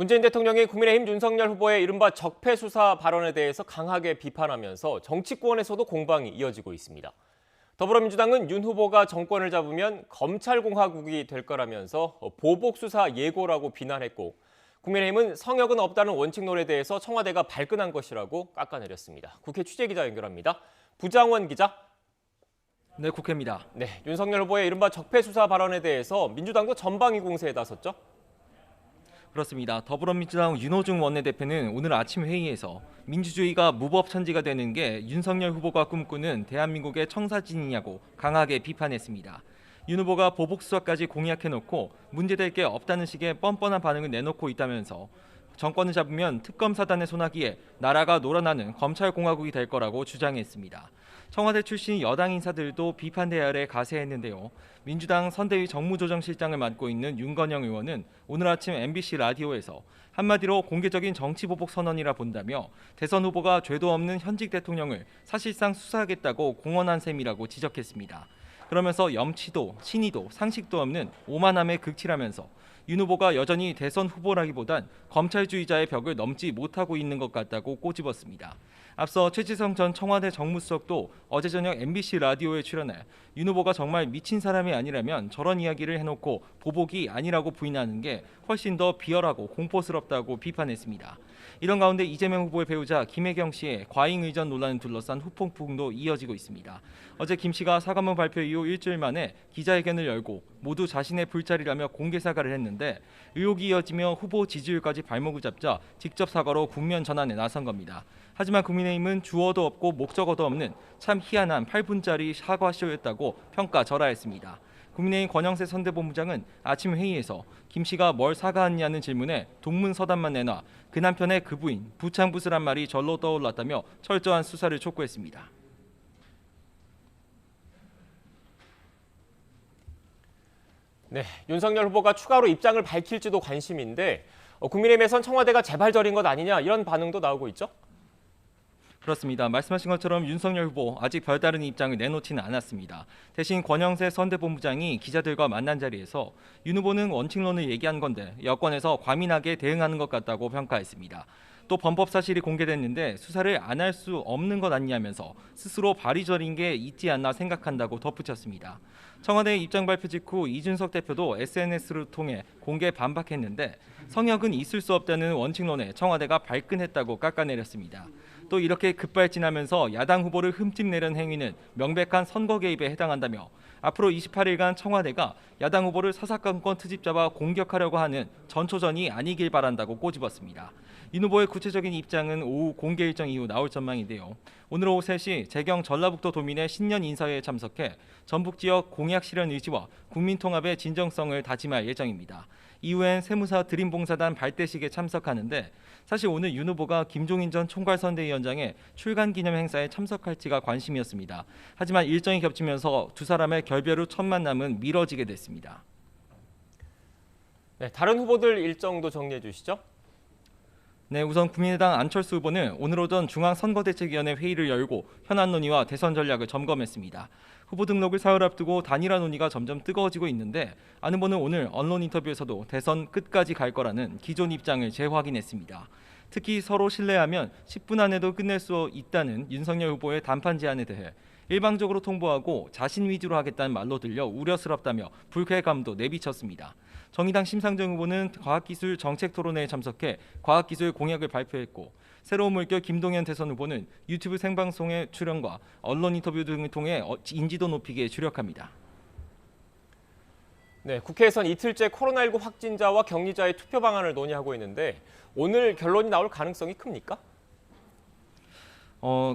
문재인 대통령이 국민의힘 윤석열 후보의 이른바 적폐 수사 발언에 대해서 강하게 비판하면서 정치권에서도 공방이 이어지고 있습니다. 더불어민주당은 윤 후보가 정권을 잡으면 검찰공화국이 될 거라면서 보복 수사 예고라고 비난했고, 국민의힘은 성역은 없다는 원칙론에 대해서 청와대가 발끈한 것이라고 깎아내렸습니다. 국회 취재기자 연결합니다. 부장원 기자. 네, 국회입니다. 네, 윤석열 후보의 이른바 적폐 수사 발언에 대해서 민주당도 전방위 공세에 나섰죠? 그렇습니다. 더불어민주당 윤호중 원내대표는 오늘 아침 회의에서 민주주의가 무법천지가 되는 게 윤석열 후보가 꿈꾸는 대한민국의 청사진이냐고 강하게 비판했습니다. 윤 후보가 보복 수사까지 공약해놓고 문제될 게 없다는 식의 뻔뻔한 반응을 내놓고 있다면서 정권을 잡으면 특검 사단의 손아귀에 나라가 놀아나는 검찰공화국이 될 거라고 주장했습니다. 청와대 출신 여당 인사들도 비판 대열에 가세했는데요. 민주당 선대위 정무조정실장을 맡고 있는 윤건영 의원은 오늘 아침 MBC 라디오에서 한마디로 공개적인 정치보복 선언이라 본다며 대선 후보가 죄도 없는 현직 대통령을 사실상 수사하겠다고 공언한 셈이라고 지적했습니다. 그러면서 염치도 친이도 상식도 없는 오만함에 극치라면서 윤 후보가 여전히 대선 후보라기보단 검찰주의자의 벽을 넘지 못하고 있는 것 같다고 꼬집었습니다. 앞서 최지성 전 청와대 정무수석도 어제 저녁 MBC 라디오에 출연해 윤 후보가 정말 미친 사람이 아니라면 저런 이야기를 해놓고 보복이 아니라고 부인하는 게 훨씬 더 비열하고 공포스럽다고 비판했습니다. 이런 가운데 이재명 후보의 배우자 김혜경 씨의 과잉 의전 논란을 둘러싼 후폭풍도 이어지고 있습니다. 어제 김 씨가 사과문 발표 이후 일주일 만에 기자회견을 열고 모두 자신의 불찰이라며 공개 사과를 했는데 의혹이 이어지며 후보 지지율까지 발목을 잡자 직접 사과로 국면 전환에 나선 겁니다. 하지만 국민의힘은 주어도 없고 목적어도 없는 참 희한한 8분짜리 사과쇼였다고 평가절하했습니다. 국민의힘 권영세 선대본부장은 아침 회의에서 김 씨가 뭘 사과했냐는 질문에 동문서답만 내놔 그 남편의 그 부인 부창부스란 말이 절로 떠올랐다며 철저한 수사를 촉구했습니다. 네, 윤석열 후보가 추가로 입장을 밝힐지도 관심인데 국민의힘에선 청와대가 제발 저린 것 아니냐 이런 반응도 나오고 있죠? 그렇습니다. 말씀하신 것처럼 윤석열 후보 아직 별다른 입장을 내놓지는 않았습니다. 대신 권영세 선대본부장이 기자들과 만난 자리에서 윤 후보는 원칙론을 얘기한 건데 여권에서 과민하게 대응하는 것 같다고 평가했습니다. 또 범법 사실이 공개됐는데 수사를 안 할 수 없는 것 아니냐면서 스스로 발이 저린 게 있지 않나 생각한다고 덧붙였습니다. 청와대 입장 발표 직후 이준석 대표도 SNS를 통해 공개 반박했는데 성역은 있을 수 없다는 원칙론에 청와대가 발끈했다고 깎아내렸습니다. 또 이렇게 급발진하면서 야당 후보를 흠집내려는 행위는 명백한 선거 개입에 해당한다며 앞으로 28일간 청와대가 야당 후보를 사사건건 트집 잡아 공격하려고 하는 전초전이 아니길 바란다고 꼬집었습니다. 윤 후보의 구체적인 입장은 오후 공개 일정 이후 나올 전망인데요. 오늘 오후 3시 재경 전라북도 도민의 신년 인사회에 참석해 전북 지역 공약 실현 의지와 국민 통합의 진정성을 다짐할 예정입니다. 이후엔 세무사 드림봉사단 발대식에 참석하는데 사실 오늘 윤 후보가 김종인 전 총괄선대위원장의 출간 기념 행사에 참석할지가 관심이었습니다. 하지만 일정이 겹치면서 두 사람의 결별 후 첫 만남은 미뤄지게 됐습니다. 네, 다른 후보들 일정도 정리해 주시죠. 네, 우선 국민의당 안철수 후보는 오늘 오전 중앙선거대책위원회 회의를 열고 현안 논의와 대선 전략을 점검했습니다. 후보 등록을 사흘 앞두고 단일화 논의가 점점 뜨거워지고 있는데 안 후보는 오늘 언론 인터뷰에서도 대선 끝까지 갈 거라는 기존 입장을 재확인했습니다. 특히 서로 신뢰하면 10분 안에도 끝낼 수 있다는 윤석열 후보의 단판 제안에 대해 일방적으로 통보하고 자신 위주로 하겠다는 말로 들려 우려스럽다며 불쾌감도 내비쳤습니다. 정의당 심상정 후보는 과학기술 정책토론회에 참석해 과학기술 공약을 발표했고 새로운 물결 김동연 대선 후보는 유튜브 생방송의 출연과 언론 인터뷰 등을 통해 인지도 높이기에 주력합니다. 네, 국회에선 이틀째 코로나19 확진자와 격리자의 투표 방안을 논의하고 있는데 오늘 결론이 나올 가능성이 큽니까?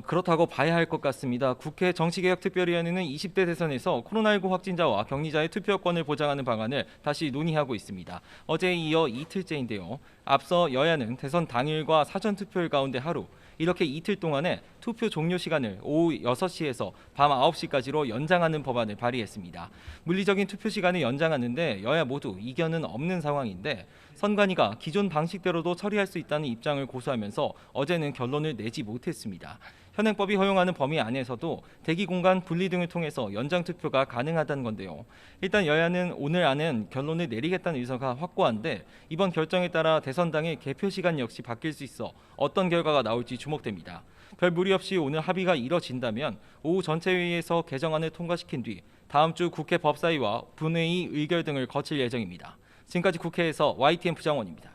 그렇다고 봐야 할 것 같습니다. 국회 정치개혁특별위원회는 20대 대선에서 코로나19 확진자와 격리자의 투표권을 보장하는 방안을 다시 논의하고 있습니다. 어제에 이어 이틀째인데요. 앞서 여야는 대선 당일과 사전투표일 가운데 하루, 이렇게 이틀 동안에 투표 종료 시간을 오후 6시에서 밤 9시까지로 연장하는 법안을 발의했습니다. 물리적인 투표 시간을 연장하는데 여야 모두 이견은 없는 상황인데 선관위가 기존 방식대로도 처리할 수 있다는 입장을 고수하면서 어제는 결론을 내지 못했습니다. 현행법이 허용하는 범위 안에서도 대기 공간 분리 등을 통해서 연장 투표가 가능하다는 건데요. 일단 여야는 오늘 안엔 결론을 내리겠다는 의사가 확고한데 이번 결정에 따라 대선당의 개표 시간 역시 바뀔 수 있어 어떤 결과가 나올지 주목됩니다. 별 무리 없이 오늘 합의가 이뤄진다면 오후 전체 회의에서 개정안을 통과시킨 뒤 다음 주 국회 법사위와 본회의 의결 등을 거칠 예정입니다. 지금까지 국회에서 YTN 부장원입니다.